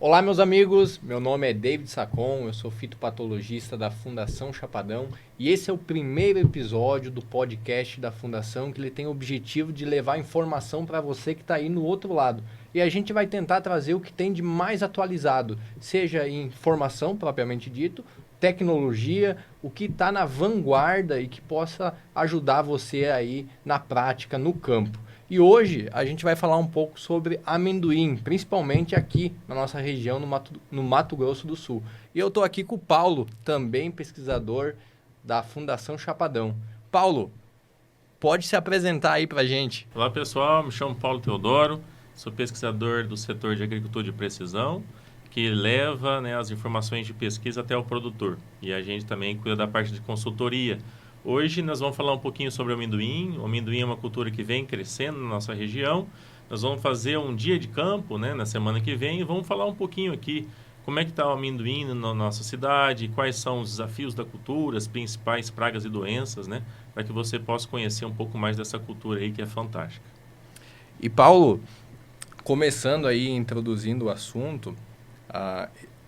Olá, meus amigos. Meu nome é David Sacon, eu sou fitopatologista da Fundação Chapadão e esse é o primeiro episódio do podcast da Fundação que ele tem o objetivo de levar informação para você que está aí no outro lado. E a gente vai tentar trazer o que tem de mais atualizado, seja em informação propriamente dito, tecnologia, o que está na vanguarda e que possa ajudar você aí na prática, no campo. E hoje a gente vai falar um pouco sobre amendoim, principalmente aqui na nossa região, no Mato Grosso do Sul. E eu estou aqui com o Paulo, também pesquisador da Fundação Chapadão. Paulo, pode se apresentar aí para a gente. Olá pessoal, me chamo Paulo Teodoro, sou pesquisador do setor de agricultura de precisão, que leva, as informações de pesquisa até o produtor. E a gente também cuida da parte de consultoria. Hoje nós vamos falar um pouquinho sobre o amendoim. O amendoim é uma cultura que vem crescendo na nossa região. Nós vamos fazer um dia de campo, na semana que vem, e vamos falar um pouquinho aqui como é que está o amendoim na nossa cidade, quais são os desafios da cultura, as principais pragas e doenças, para que você possa conhecer um pouco mais dessa cultura aí que é fantástica. E Paulo, começando aí, introduzindo o assunto,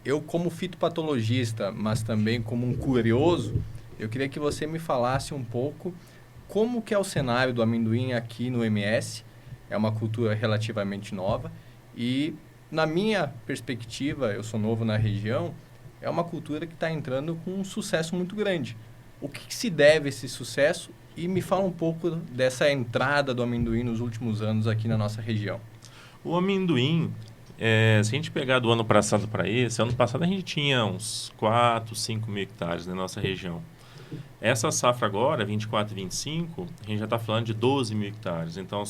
eu como fitopatologista, mas também como um curioso, eu queria que você me falasse um pouco como que é o cenário do amendoim aqui no MS. É uma cultura relativamente nova e, na minha perspectiva, eu sou novo na região, é uma cultura que está entrando com um sucesso muito grande. O que se deve a esse sucesso? E me fala um pouco dessa entrada do amendoim nos últimos anos aqui na nossa região. O amendoim, se a gente pegar do ano passado para esse, ano passado a gente tinha uns 4, 5 mil hectares na nossa região. Essa safra agora, 24 e 25, a gente já está falando de 12 mil hectares. Então,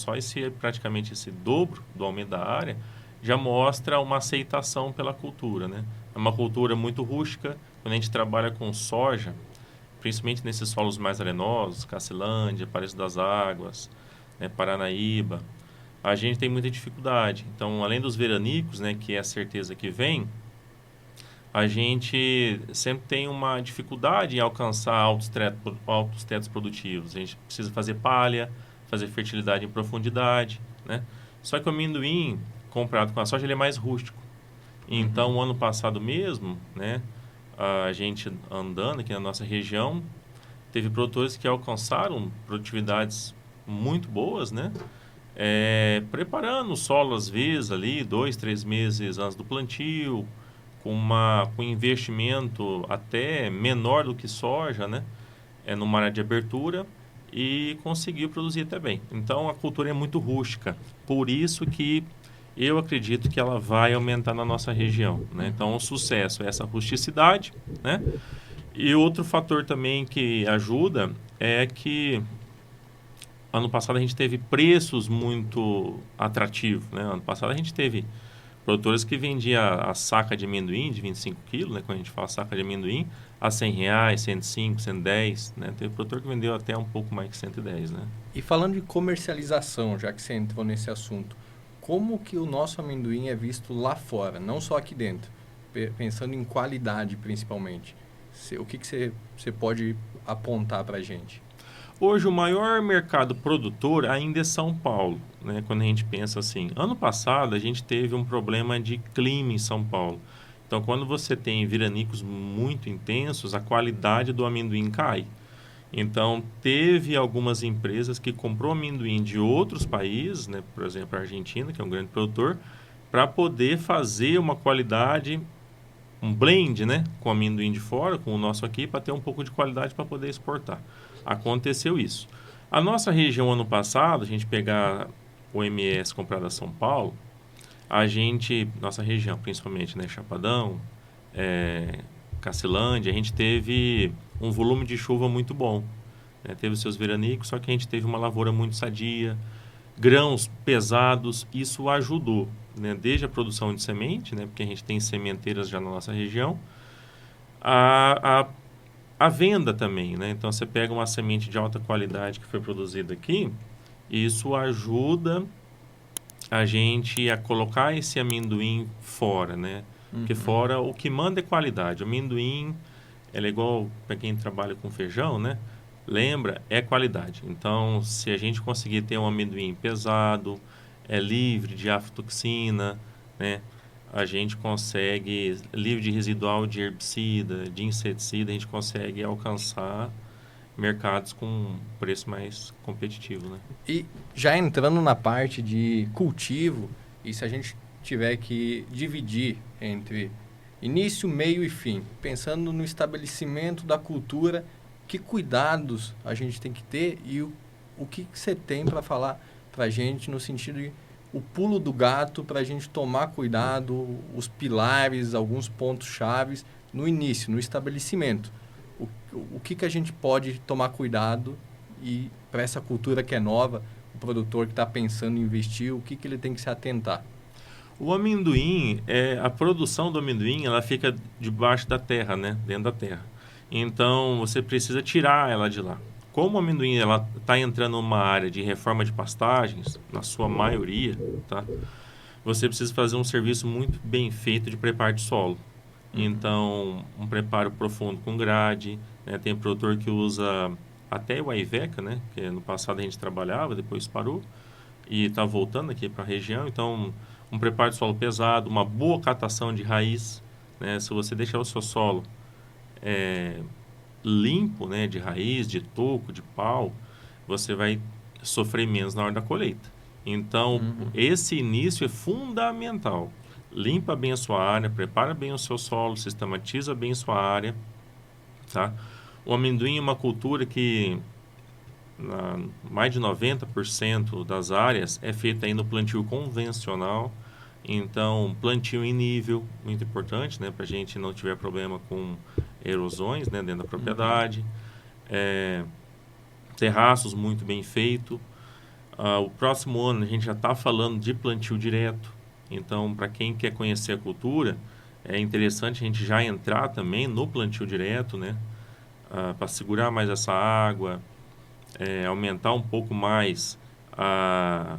praticamente esse dobro do aumento da área já mostra uma aceitação pela cultura, É uma cultura muito rústica. Quando a gente trabalha com soja, principalmente nesses solos mais arenosos, Cacilândia, Pareço das Águas, Paranaíba, a gente tem muita dificuldade. Então, além dos veranicos, que é a certeza que vem, a gente sempre tem uma dificuldade em alcançar altos tetos produtivos. A gente precisa fazer palha, fazer fertilidade em profundidade, Só que o amendoim, comparado com a soja, ele é mais rústico. Então, o ano passado mesmo, a gente andando aqui na nossa região, teve produtores que alcançaram produtividades muito boas, preparando o solo, às vezes, ali, 2, 3 meses antes do plantio, com investimento até menor do que soja, numa área de abertura, e conseguiu produzir até bem. Então, a cultura é muito rústica. Por isso que eu acredito que ela vai aumentar na nossa região, Então, o sucesso é essa rusticidade, E outro fator também que ajuda é que ano passado a gente teve preços muito atrativos, Ano passado a gente teve produtores que vendiam a saca de amendoim de 25 quilos, quando a gente fala saca de amendoim, a R$ 100, 105, 110, Teve produtor que vendeu até um pouco mais que 110, E falando de comercialização, já que você entrou nesse assunto, como que o nosso amendoim é visto lá fora, não só aqui dentro? Pensando em qualidade, principalmente. O que você pode apontar para a gente? Hoje, o maior mercado produtor ainda é São Paulo, Quando a gente pensa assim. Ano passado, a gente teve um problema de clima em São Paulo. Então, quando você tem veranicos muito intensos, a qualidade do amendoim cai. Então, teve algumas empresas que comprou amendoim de outros países, por exemplo, a Argentina, que é um grande produtor, para poder fazer uma qualidade, um blend, com amendoim de fora, com o nosso aqui, para ter um pouco de qualidade para poder exportar. Aconteceu isso. A nossa região, ano passado, a gente pegar o MS comprado a São Paulo, nossa região principalmente, Chapadão, Cacilândia, a gente teve um volume de chuva muito bom. Teve os seus veranicos, só que a gente teve uma lavoura muito sadia, grãos pesados, isso ajudou, desde a produção de semente, porque a gente tem sementeiras já na nossa região, a venda também, Então, você pega uma semente de alta qualidade que foi produzida aqui, e isso ajuda a gente a colocar esse amendoim fora, Porque fora o que manda é qualidade. O amendoim, ela é igual para quem trabalha com feijão, Lembra, é qualidade. Então, se a gente conseguir ter um amendoim pesado, é livre de aflatoxina, a gente consegue, livre de residual de herbicida, de inseticida, a gente consegue alcançar mercados com preço mais competitivo, né? E já entrando na parte de cultivo, e se a gente tiver que dividir entre início, meio e fim, pensando no estabelecimento da cultura, que cuidados a gente tem que ter e o que você tem para falar para a gente no sentido de o pulo do gato para a gente tomar cuidado, os pilares, alguns pontos chaves no início, no estabelecimento. O que a gente pode tomar cuidado e para essa cultura que é nova, o produtor que está pensando em investir, o que ele tem que se atentar? O amendoim, a produção do amendoim, ela fica debaixo da terra, né? Dentro da terra. Então, você precisa tirar ela de lá. Como o amendoim está entrando numa área de reforma de pastagens, na sua maioria, tá? Você precisa fazer um serviço muito bem feito de preparo de solo. Então, um preparo profundo com grade, né? Tem produtor que usa até o Aiveca, né? Que no passado a gente trabalhava, depois parou e está voltando aqui para a região. Então, um preparo de solo pesado, uma boa catação de raiz, né? Se você deixar o seu solo limpo, né? De raiz, de toco, de pau, você vai sofrer menos na hora da colheita. Então, esse início é fundamental. Limpa bem a sua área, prepara bem o seu solo, sistematiza bem a sua área, tá? O amendoim é uma cultura que mais de 90% das áreas é feita aí no plantio convencional. Então, plantio em nível, muito importante, né? Para a gente não tiver problema com erosões, né? Dentro da propriedade. Terraços muito bem feito. O próximo ano a gente já está falando de plantio direto. Então, para quem quer conhecer a cultura, é interessante a gente já entrar também no plantio direto, né? Para segurar mais essa água, aumentar um pouco mais a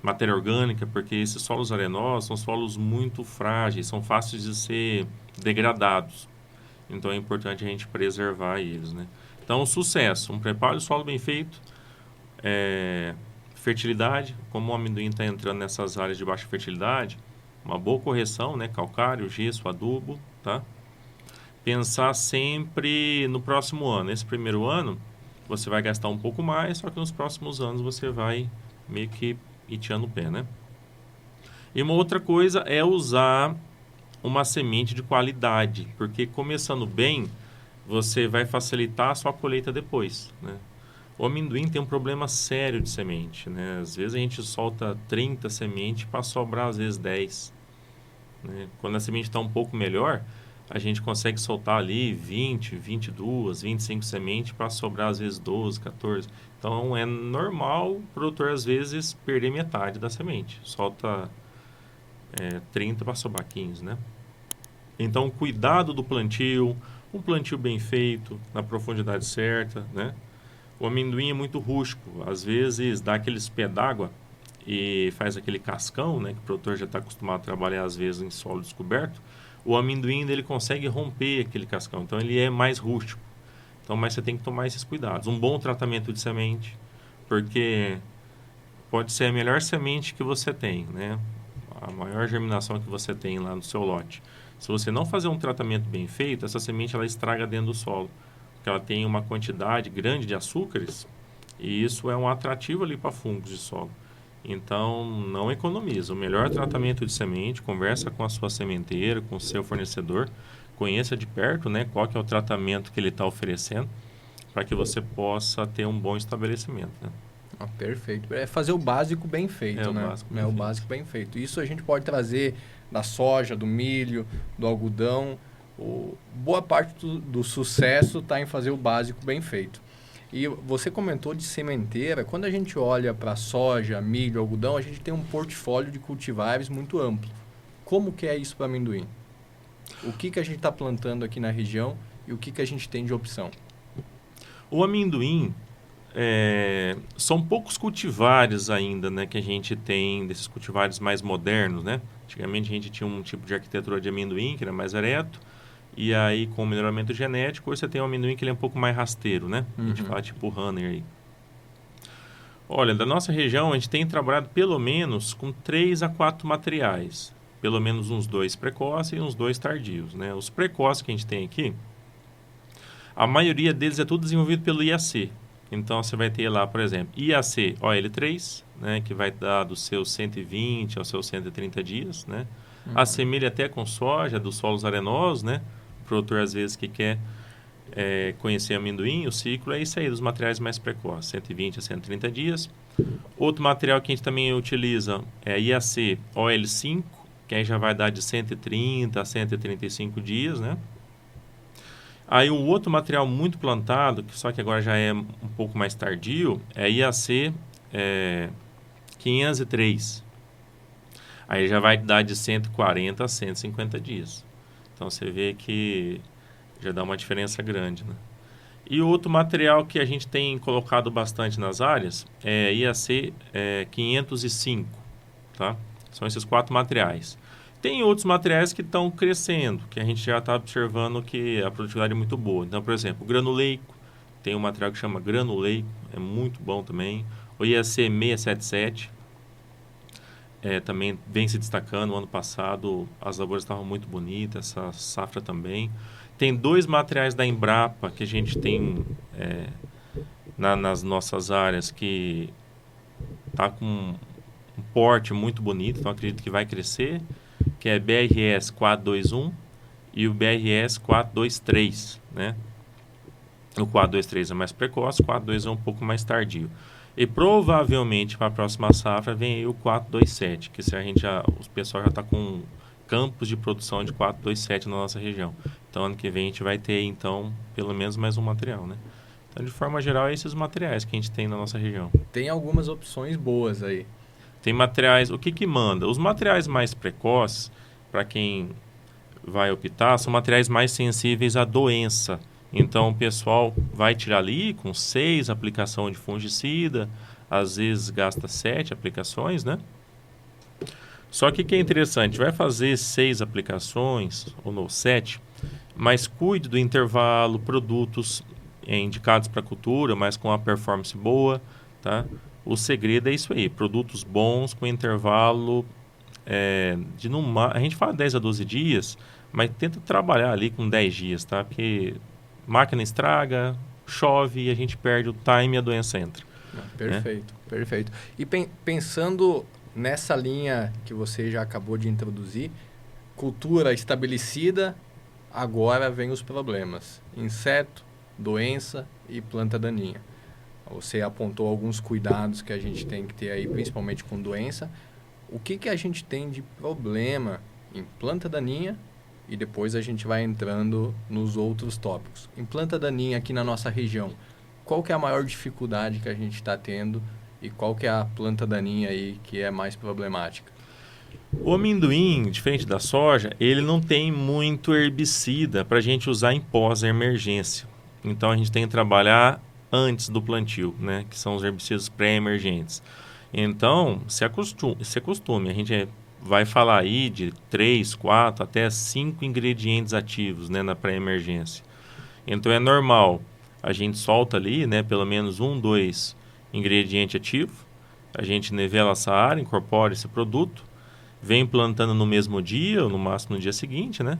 matéria orgânica, porque esses solos arenosos são solos muito frágeis, são fáceis de ser degradados. Então, é importante a gente preservar eles, né? Então, sucesso, um preparo do solo bem feito, fertilidade, como o amendoim está entrando nessas áreas de baixa fertilidade, uma boa correção, né? Calcário, gesso, adubo, tá? Pensar sempre no próximo ano. Esse primeiro ano, você vai gastar um pouco mais, só que nos próximos anos você vai meio que ir tirando o pé, né? E uma outra coisa é usar uma semente de qualidade, porque começando bem, você vai facilitar a sua colheita depois, né? O amendoim tem um problema sério de semente, né? Às vezes a gente solta 30 sementes para sobrar às vezes 10, né? Quando a semente está um pouco melhor, a gente consegue soltar ali 20, 22, 25 sementes para sobrar às vezes 12, 14. Então é normal o produtor às vezes perder metade da semente. Solta 30 para sobrar 15, né? Então cuidado do plantio, um plantio bem feito, na profundidade certa, né? O amendoim é muito rústico, às vezes dá aqueles pé d'água e faz aquele cascão, né? Que o produtor já está acostumado a trabalhar às vezes em solo descoberto. O amendoim ele consegue romper aquele cascão, então ele é mais rústico. Então, mas você tem que tomar esses cuidados. Um bom tratamento de semente, porque pode ser a melhor semente que você tem, né? A maior germinação que você tem lá no seu lote. Se você não fazer um tratamento bem feito, essa semente ela estraga dentro do solo, porque ela tem uma quantidade grande de açúcares e isso é um atrativo ali para fungos de solo. Então, não economiza. O melhor tratamento de semente, conversa com a sua sementeira, com o seu fornecedor, conheça de perto, né, qual que é o tratamento que ele está oferecendo, para que você possa ter um bom estabelecimento, né? Perfeito. É fazer o básico bem feito, né? O básico bem feito. Isso a gente pode trazer da soja, do milho, do algodão. Boa parte do sucesso está em fazer o básico bem feito. E você comentou de sementeira. Quando a gente olha para soja, milho, algodão, a gente tem um portfólio de cultivares muito amplo. Como que é isso para amendoim? O que a gente está plantando aqui na região e o que a gente tem de opção? O amendoim, são poucos cultivares ainda, né, que a gente tem, desses cultivares mais modernos, né? Antigamente a gente tinha um tipo de arquitetura de amendoim que era mais ereto. E aí, com o melhoramento genético, hoje você tem um amendoim que ele é um pouco mais rasteiro, né? A gente fala tipo Runner aí. Olha, da nossa região, a gente tem trabalhado pelo menos com 3 a 4 materiais. pelo menos uns 2 precoces e uns 2 tardios, né? Os precoces que a gente tem aqui, a maioria deles é tudo desenvolvido pelo IAC. Então, você vai ter lá, por exemplo, IAC OL3, né, que vai dar dos seus 120 aos seus 130 dias, né? Assemelha até com soja, dos solos arenosos, né? O produtor, às vezes, que quer conhecer amendoim, o ciclo é isso aí, dos materiais mais precoces, 120 a 130 dias. Outro material que a gente também utiliza é IAC OL5, que aí já vai dar de 130 a 135 dias, né? Aí um outro material muito plantado, que só que agora já é um pouco mais tardio, é IAC 503. Aí já vai dar de 140 a 150 dias. Então você vê que já dá uma diferença grande, né? E outro material que a gente tem colocado bastante nas áreas é IAC 505, tá? São esses 4 materiais. Tem outros materiais que estão crescendo, que a gente já está observando que a produtividade é muito boa. Então, por exemplo, o granuleico, tem um material que chama granuleico, é muito bom também. O IAC 677, também vem se destacando. O ano passado as lavouras estavam muito bonitas, essa safra também. Tem 2 materiais da Embrapa que a gente tem nas nossas áreas que está com um porte muito bonito, então acredito que vai crescer, que é BRS 421 e o BRS 423, né? O 423 é mais precoce, o 421 é um pouco mais tardio. E provavelmente para a próxima safra vem aí o 427, que se a gente o pessoal já está com campos de produção de 427 na nossa região. Então ano que vem a gente vai ter então pelo menos mais um material, né? Então de forma geral é esses materiais que a gente tem na nossa região. Tem algumas opções boas aí. Tem materiais, o que manda? Os materiais mais precoces, para quem vai optar, são materiais mais sensíveis à doença. Então, o pessoal vai tirar ali com 6 aplicações de fungicida, às vezes gasta 7 aplicações, né? Só que o que é interessante, vai fazer 6 aplicações, ou não, 7, mas cuide do intervalo, produtos indicados para cultura, mas com uma performance boa, tá? O segredo é isso aí, produtos bons com intervalo a gente fala 10 a 12 dias, mas tenta trabalhar ali com 10 dias, tá? Porque máquina estraga, chove e a gente perde o time e a doença entra. Perfeito, perfeito. E pensando nessa linha que você já acabou de introduzir, cultura estabelecida, agora vem os problemas. Inseto, doença e planta daninha. Você apontou alguns cuidados que a gente tem que ter aí, principalmente com doença. O que a gente tem de problema em planta daninha e depois a gente vai entrando nos outros tópicos. Em planta daninha aqui na nossa região, qual que é a maior dificuldade que a gente está tendo e qual que é a planta daninha aí que é mais problemática? O amendoim, diferente da soja, ele não tem muito herbicida para a gente usar em pós-emergência. Então a gente tem que trabalhar antes do plantio, né? Que são os herbicidas pré-emergentes. Então, se acostume. A gente vai falar aí de 3, 4, até 5 ingredientes ativos, né, na pré-emergência. Então, é normal. A gente solta ali, né, pelo menos 1, 2 ingredientes ativos. A gente nivela essa área, incorpora esse produto, vem plantando no mesmo dia, ou no máximo no dia seguinte, né?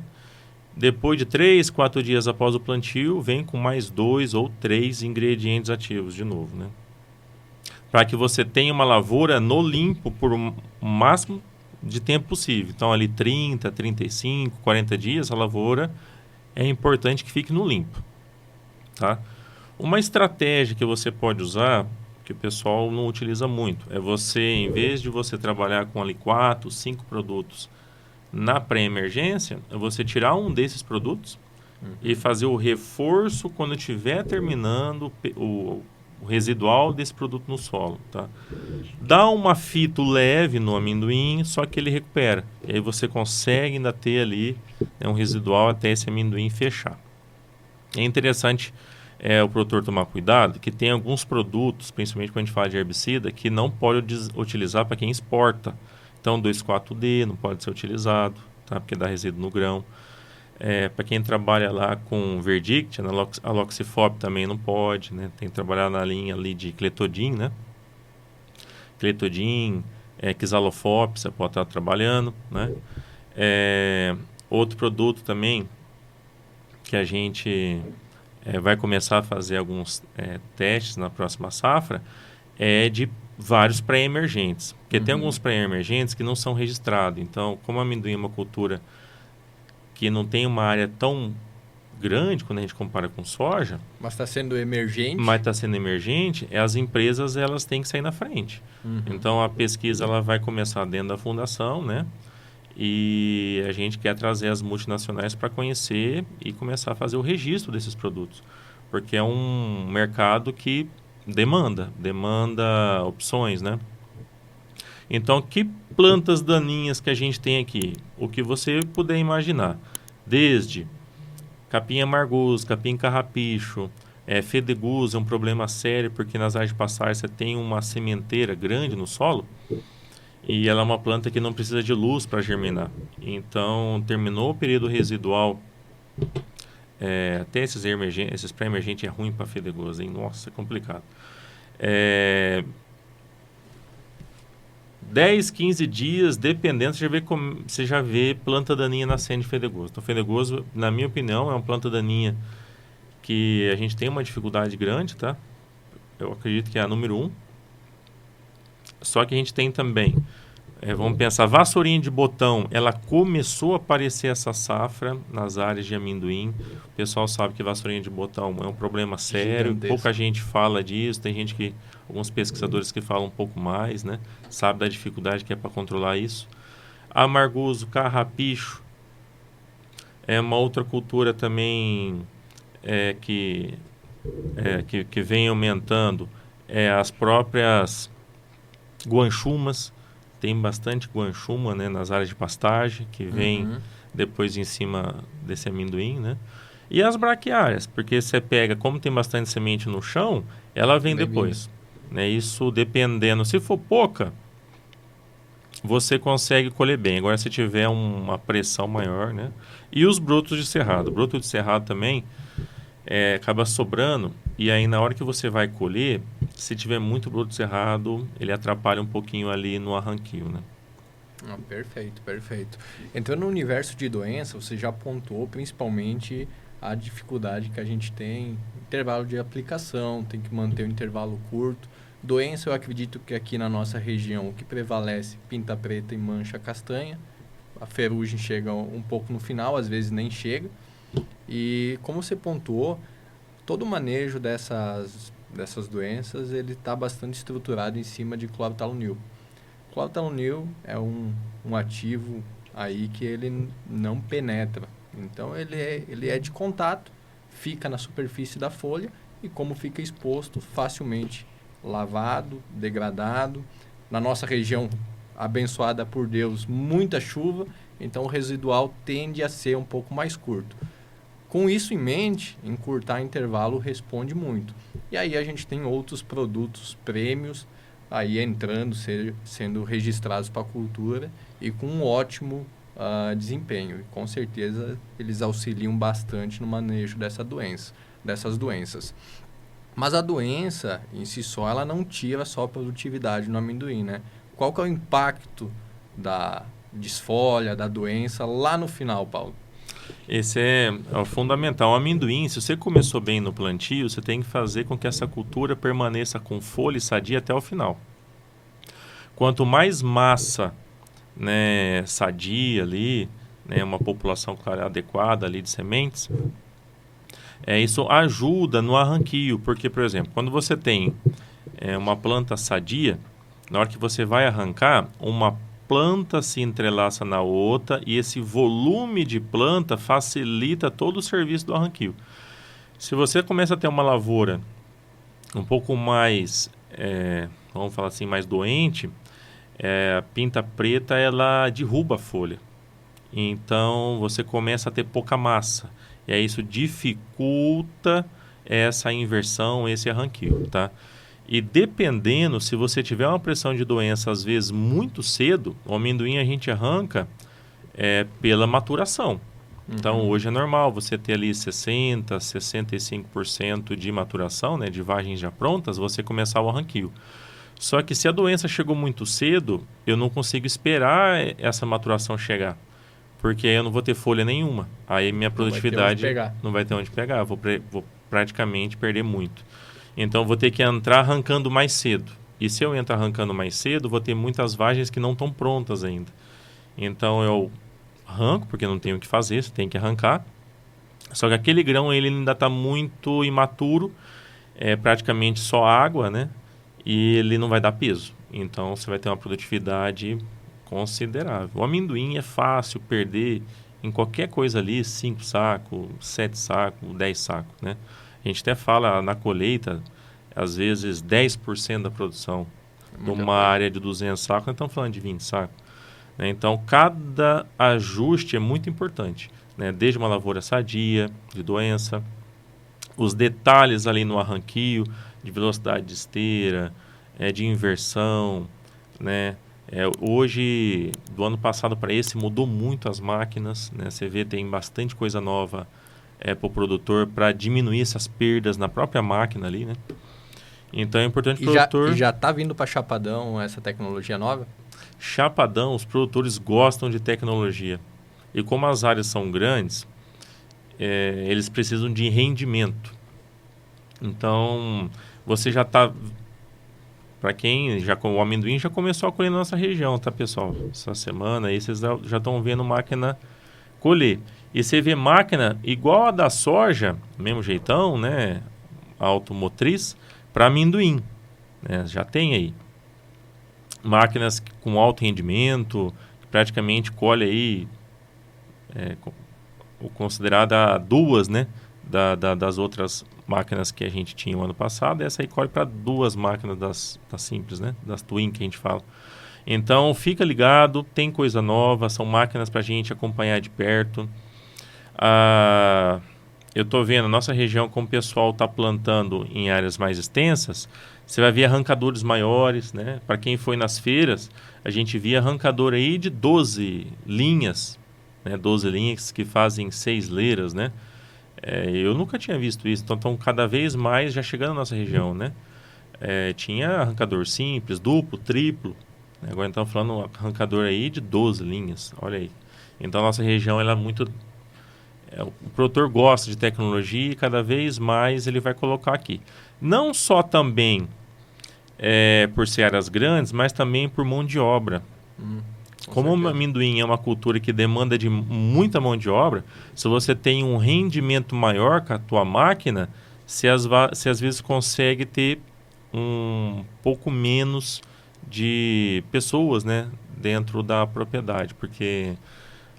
Depois de 3, 4 dias após o plantio, vem com mais 2 ou 3 ingredientes ativos de novo, né? Para que você tenha uma lavoura no limpo por o máximo de tempo possível. Então, ali 30, 35, 40 dias, a lavoura é importante que fique no limpo, tá? Uma estratégia que você pode usar, que o pessoal não utiliza muito, é você, em vez de você trabalhar com ali 4, 5 produtos na pré-emergência, é você tirar um desses produtos e fazer o reforço quando estiver terminando o residual desse produto no solo, tá? Dá uma fito leve no amendoim, só que ele recupera. E aí você consegue ainda ter ali, né, um residual até esse amendoim fechar. É interessante o produtor tomar cuidado, que tem alguns produtos, principalmente quando a gente fala de herbicida, que não pode utilizar para quem exporta. Então, 2,4-D não pode ser utilizado, tá? Porque dá resíduo no grão. Para quem trabalha lá com Verdict, a Loxifop também não pode, né? Tem que trabalhar na linha ali de Clethodim, né? Clethodim, Xalofop, você pode estar trabalhando, né? Outro produto também que a gente vai começar a fazer alguns testes na próxima safra é de vários pré-emergentes. Porque tem alguns pré-emergentes que não são registrados. Então, como a amendoim é uma cultura que não tem uma área tão grande quando a gente compara com soja... Mas está sendo emergente. As empresas elas têm que sair na frente. Então, a pesquisa ela vai começar dentro da fundação, né? E a gente quer trazer as multinacionais para conhecer e começar a fazer o registro desses produtos. Porque é um mercado que demanda opções, né? Então, que plantas daninhas que a gente tem aqui? O que você puder imaginar. Desde capim amargoso, capim carrapicho, fedegusa é um problema sério, porque nas áreas de pastagem você tem uma sementeira grande no solo e ela é uma planta que não precisa de luz para germinar. Então, terminou o período residual, até esses pré-emergentes é ruim para fedegusa, hein? Nossa, é complicado. 10, 15 dias, dependendo, você já vê planta daninha nascendo de fedegoso. Então, fedegoso, na minha opinião, é uma planta daninha que a gente tem uma dificuldade grande, tá? Eu acredito que é a número 1. Só que a gente tem também, vamos pensar, vassourinha de botão, ela começou a aparecer essa safra nas áreas de amendoim. O pessoal sabe que vassourinha de botão é um problema sério, pouca gente fala disso, tem gente que, alguns pesquisadores que falam um pouco mais, né? Sabe da dificuldade que é para controlar isso. Amargoso, carrapicho, é uma outra cultura também que vem aumentando, as próprias guanchumas, tem bastante guanchuma, né, nas áreas de pastagem, que vem depois em cima desse amendoim, né? E as braquiárias, porque você pega, como tem bastante semente no chão, ela vem depois. Né? Isso dependendo, se for pouca, você consegue colher bem. Agora, se tiver uma pressão maior, né? E os brotos de cerrado. O broto de cerrado também acaba sobrando, e aí na hora que você vai colher, se tiver muito broto de cerrado, ele atrapalha um pouquinho ali no arranquio, né? Perfeito, perfeito. Entrando no universo de doença, você já pontuou principalmente a dificuldade que a gente tem, intervalo de aplicação, tem que manter o intervalo curto. Doença, eu acredito que aqui na nossa região o que prevalece, pinta preta e mancha castanha. A ferrugem chega um pouco no final, às vezes nem chega. E como você pontuou, todo o manejo dessas doenças, ele está bastante estruturado em cima de clorothalonil. Clorothalonil é um ativo aí que ele não penetra. Então, ele é de contato, fica na superfície da folha e como fica exposto, facilmente lavado, degradado. Na nossa região, abençoada por Deus, muita chuva, então o residual tende a ser um pouco mais curto. Com isso em mente, encurtar intervalo responde muito. E aí a gente tem outros produtos prêmios aí entrando, sendo registrados para a cultura e com um ótimo desempenho. E com certeza eles auxiliam bastante no manejo dessas doenças. Mas a doença em si só, ela não tira só a produtividade no amendoim, né? Qual que é o impacto da desfolha, da doença lá no final, Paulo? Esse é o fundamental. O amendoim, se você começou bem no plantio, você tem que fazer com que essa cultura permaneça com folha e sadia até o final. Quanto mais massa, né, sadia ali, né, uma população, claro, adequada ali de sementes, isso ajuda no arranquio. Porque, por exemplo, quando você tem uma planta sadia, na hora que você vai arrancar, uma planta se entrelaça na outra e esse volume de planta facilita todo o serviço do arranquio. Se você começa a ter uma lavoura um pouco mais, vamos falar assim, mais doente, a pinta preta ela derruba a folha. Então você começa a ter pouca massa. E aí isso dificulta essa inversão, esse arranquio, tá? E dependendo, se você tiver uma pressão de doença, às vezes, muito cedo, o amendoim a gente arranca pela maturação. Então, hoje é normal você ter ali 60%, 65% de maturação, né, de vagens já prontas, você começar o arranquio. Só que se a doença chegou muito cedo, eu não consigo esperar essa maturação chegar. porque aí eu não vou ter folha nenhuma. Aí minha produtividade não vai ter onde pegar. Vou praticamente perder muito. Então, vou ter que entrar arrancando mais cedo. E se eu entrar arrancando mais cedo, vou ter muitas vagens que não estão prontas ainda. Então, eu arranco, porque não tenho o que fazer, você tem que arrancar. Só que aquele grão ele ainda está muito imaturo, é praticamente só água, né? E ele não vai dar peso. Então, você vai ter uma produtividade considerável. O amendoim é fácil perder em qualquer coisa ali, 5 sacos, 7 sacos, 10 sacos, né? A gente até fala na colheita, às vezes 10% da produção de uma área de 200 sacos, nós estamos falando de 20 sacos. Né? Então, cada ajuste é muito importante. Né? Desde uma lavoura sadia, de doença, os detalhes ali no arranquio, de velocidade de esteira, de inversão, né? Hoje, do ano passado para esse, mudou muito as máquinas, né? Você vê, tem bastante coisa nova para o produtor para diminuir essas perdas na própria máquina ali, né? Então é importante o produtor... E já está vindo para Chapadão essa tecnologia nova? Chapadão, os produtores gostam de tecnologia. E como as áreas são grandes, eles precisam de rendimento. Então, você já está... Para quem o amendoim já começou a colher na nossa região, tá, pessoal? Essa semana aí vocês já estão vendo máquina colher. E você vê máquina igual a da soja, mesmo jeitão, né? Automotriz, para amendoim. Né? Já tem aí. Máquinas com alto rendimento, que praticamente colhe aí, considerada duas, né? Das outras máquinas que a gente tinha o ano passado, essa aí colhe para 2 máquinas das simples, né? Das Twin que a gente fala. Então, fica ligado, tem coisa nova, são máquinas para a gente acompanhar de perto. Eu estou vendo a nossa região, como o pessoal está plantando em áreas mais extensas, você vai ver arrancadores maiores, né? Para quem foi nas feiras, a gente via arrancador aí de 12 linhas, né? 12 linhas que fazem 6 leiras, né? Eu nunca tinha visto isso, então estão cada vez mais já chegando na nossa região, né? Tinha arrancador simples, duplo, triplo, né? Agora estamos falando arrancador aí de 12 linhas, olha aí. Então a nossa região ela é muito... o produtor gosta de tecnologia e cada vez mais ele vai colocar aqui. Não só também por ser áreas grandes, mas também por mão de obra. Como o amendoim é uma cultura que demanda de muita mão de obra, se você tem um rendimento maior com a tua máquina, você às vezes consegue ter um pouco menos de pessoas, né, dentro da propriedade, porque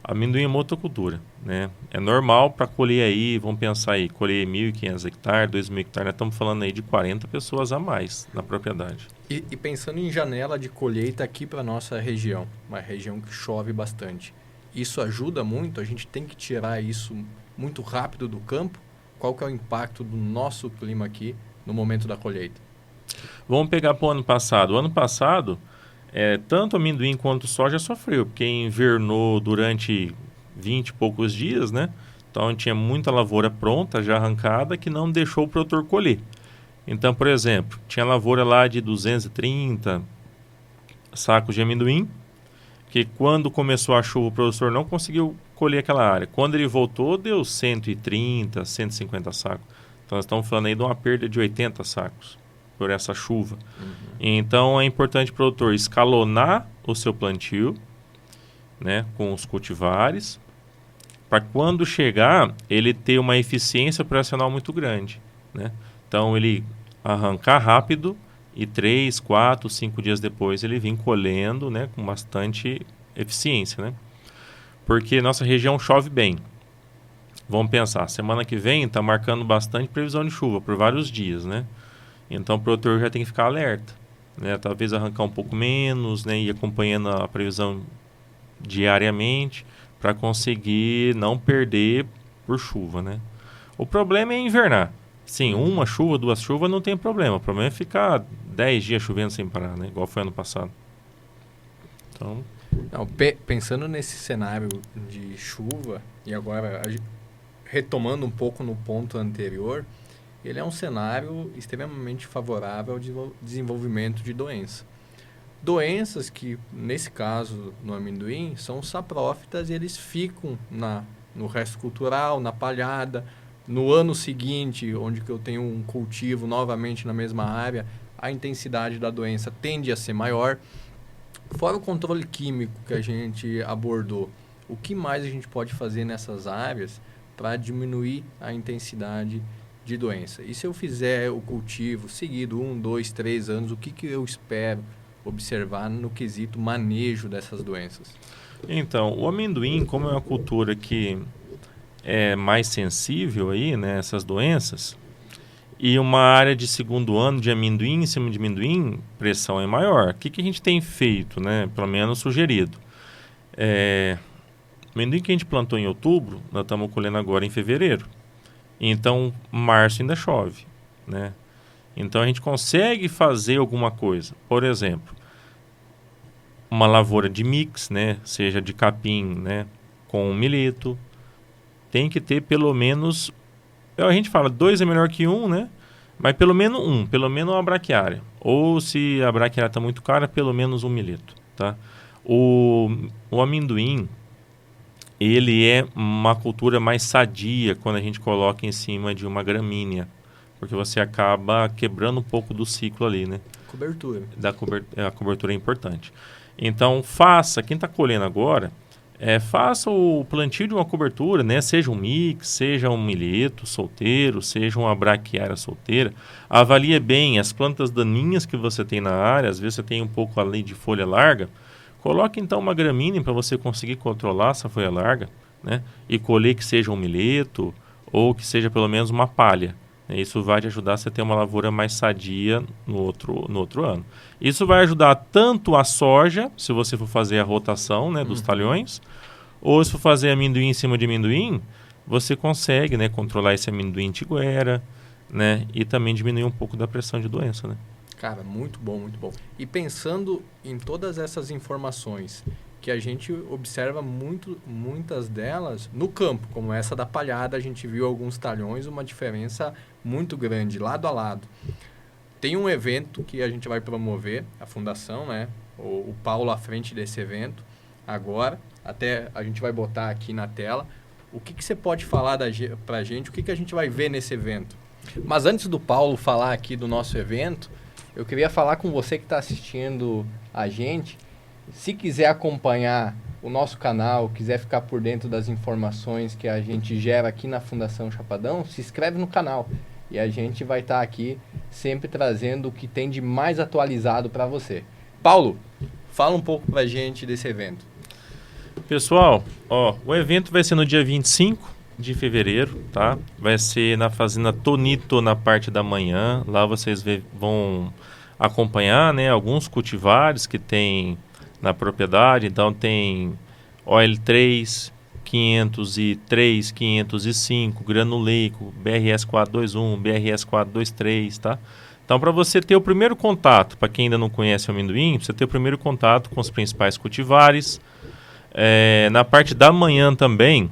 amendoim é uma outra cultura, né? É normal para colher aí, vamos pensar aí, colher 1.500 hectares, 2.000 hectares, nós estamos falando aí de 40 pessoas a mais na propriedade. E pensando em janela de colheita aqui para nossa região, uma região que chove bastante, isso ajuda muito? A gente tem que tirar isso muito rápido do campo? Qual que é o impacto do nosso clima aqui no momento da colheita? Vamos pegar para o ano passado. O ano passado, tanto amendoim quanto soja sofreu, porque invernou durante 20 e poucos dias, né? Então tinha muita lavoura pronta, já arrancada, que não deixou o produtor colher. Então, por exemplo, tinha lavoura lá de 230 sacos de amendoim, que quando começou a chuva o produtor não conseguiu colher aquela área. Quando ele voltou, deu 130, 150 sacos. Então nós estamos falando aí de uma perda de 80 sacos por essa chuva. Então é importante o produtor escalonar o seu plantio, né, com os cultivares, para quando chegar ele ter uma eficiência operacional muito grande, né? Então ele arrancar rápido e 3, 4, 5 dias depois ele vir colhendo, né, com bastante eficiência, né? Porque nossa região chove bem. Vamos pensar, semana que vem está marcando bastante previsão de chuva por vários dias, né? Então o produtor já tem que ficar alerta, né? Talvez arrancar um pouco menos, né? E acompanhando a previsão diariamente para conseguir não perder por chuva, né? O problema é invernar. Sim, uma chuva, 2 chuvas não tem problema. O problema é ficar 10 dias chovendo sem parar, né? Igual foi ano passado. Então... Não, pensando nesse cenário de chuva, e agora retomando um pouco no ponto anterior, ele é um cenário extremamente favorável ao desenvolvimento de doença. doenças que, nesse caso, no amendoim, são saprófitas e eles ficam no resto cultural, na palhada. No ano seguinte, onde que eu tenho um cultivo novamente na mesma área, a intensidade da doença tende a ser maior. Fora o controle químico que a gente abordou, o que mais a gente pode fazer nessas áreas para diminuir a intensidade de doença? E se eu fizer o cultivo seguido 1, 2, 3 anos, o que eu espero observar no quesito manejo dessas doenças? Então, o amendoim, como é uma cultura que é mais sensível aí, né, essas doenças, e uma área de segundo ano de amendoim em cima de amendoim, pressão é maior. O que a gente tem feito, né, pelo menos sugerido? Amendoim que a gente plantou em outubro, nós estamos colhendo agora em fevereiro. Então, março ainda chove, né? Então, a gente consegue fazer alguma coisa. Por exemplo, uma lavoura de mix, né, seja de capim, né, com milheto, tem que ter pelo menos, a gente fala 2 é melhor que 1, né? Mas pelo menos uma braquiária. Ou se a braquiária está muito cara, pelo menos um milheto, tá? O amendoim, ele é uma cultura mais sadia quando a gente coloca em cima de uma gramínea, porque você acaba quebrando um pouco do ciclo ali, né? Cobertura. A cobertura é importante. Então, quem está colhendo agora, faça o plantio de uma cobertura, né? Seja um mix, seja um milheto solteiro, seja uma braquiária solteira. Avalie bem as plantas daninhas que você tem na área, às vezes você tem um pouco ali de folha larga. Coloque então uma gramínea para você conseguir controlar essa folha larga, né? E colher que seja um milheto ou que seja pelo menos uma palha. Isso vai te ajudar a você ter uma lavoura mais sadia no outro ano. Isso vai ajudar tanto a soja, se você for fazer a rotação, né, dos talhões, ou se for fazer amendoim em cima de amendoim, você consegue, né, controlar esse amendoim tiguera, né, e também diminuir um pouco da pressão de doença, né? Cara, muito bom, muito bom. E pensando em todas essas informações que a gente observa muitas delas no campo, como essa da palhada, a gente viu alguns talhões, uma diferença muito grande, lado a lado. Tem um evento que a gente vai promover, a fundação, né? O Paulo à frente desse evento, agora, até a gente vai botar aqui na tela. O que você pode falar pra gente, o que a gente vai ver nesse evento? Mas antes do Paulo falar aqui do nosso evento, eu queria falar com você que está assistindo a gente. Se quiser acompanhar o nosso canal, quiser ficar por dentro das informações que a gente gera aqui na Fundação Chapadão, se inscreve no canal. E a gente vai estar aqui sempre trazendo o que tem de mais atualizado para você. Paulo, fala um pouco para a gente desse evento. Pessoal, o evento vai ser no dia 25 de fevereiro, tá? Vai ser na Fazenda Tonito, na parte da manhã. Lá vocês vão acompanhar, né, alguns cultivares que tem na propriedade. Então tem OL3, 503, 505, granuleico, BRS 421, BRS 423, tá? Então, para você ter o primeiro contato, para quem ainda não conhece o amendoim, você ter o primeiro contato com os principais cultivares. Na parte da manhã também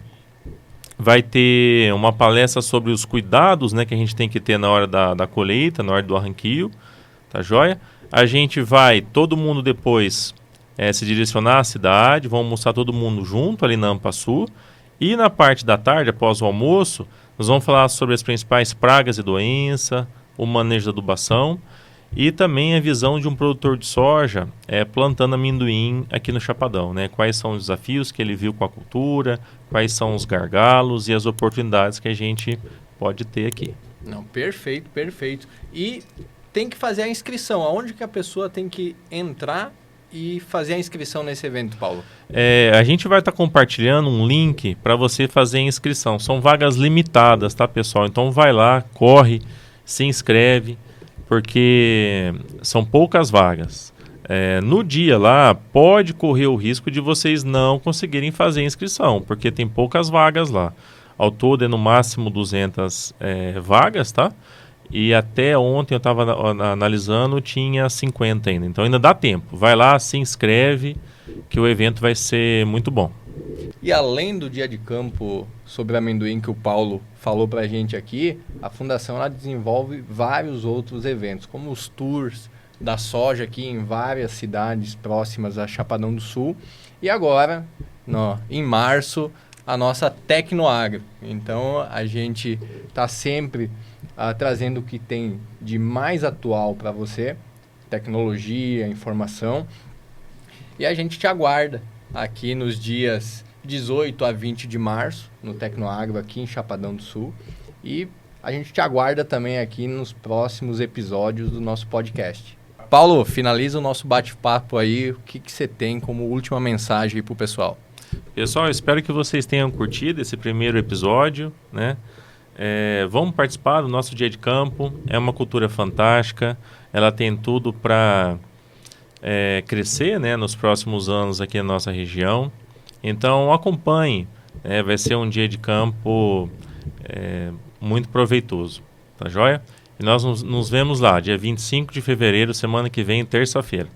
vai ter uma palestra sobre os cuidados, né, que a gente tem que ter na hora da colheita, na hora do arranquio, tá joia? A gente vai, todo mundo depois se direcionar à cidade, vamos almoçar todo mundo junto ali na Ampaçu. E na parte da tarde, após o almoço, nós vamos falar sobre as principais pragas e doenças, o manejo da adubação e também a visão de um produtor de soja plantando amendoim aqui no Chapadão, né? Quais são os desafios que ele viu com a cultura, quais são os gargalos e as oportunidades que a gente pode ter aqui. Não, perfeito, perfeito. E tem que fazer a inscrição. Aonde que a pessoa tem que entrar e fazer a inscrição nesse evento, Paulo? A gente vai estar compartilhando um link para você fazer a inscrição. São vagas limitadas, tá, pessoal? Então vai lá, corre, se inscreve, porque são poucas vagas. No dia lá, pode correr o risco de vocês não conseguirem fazer a inscrição, porque tem poucas vagas lá. Ao todo é no máximo 200 vagas, tá? E até ontem eu estava analisando, tinha 50 ainda. Então ainda dá tempo. Vai lá, se inscreve, que o evento vai ser muito bom. E além do dia de campo sobre amendoim que o Paulo falou para a gente aqui, a Fundação ela desenvolve vários outros eventos, como os tours da soja aqui em várias cidades próximas a Chapadão do Sul. E agora, em março, a nossa Tecnoagro. Então, a gente está sempre trazendo o que tem de mais atual para você, tecnologia, informação. E a gente te aguarda aqui nos dias 18 a 20 de março, no Tecnoagro, aqui em Chapadão do Sul. E a gente te aguarda também aqui nos próximos episódios do nosso podcast. Paulo, finaliza o nosso bate-papo aí. O que você tem como última mensagem aí para o pessoal? Pessoal, espero que vocês tenham curtido esse primeiro episódio, né? Vamos participar do nosso dia de campo. É uma cultura fantástica. Ela tem tudo para crescer, né, nos próximos anos aqui na nossa região. Então, acompanhe. Vai ser um dia de campo muito proveitoso. Tá joia? E nós nos vemos lá, dia 25 de fevereiro, semana que vem, terça-feira.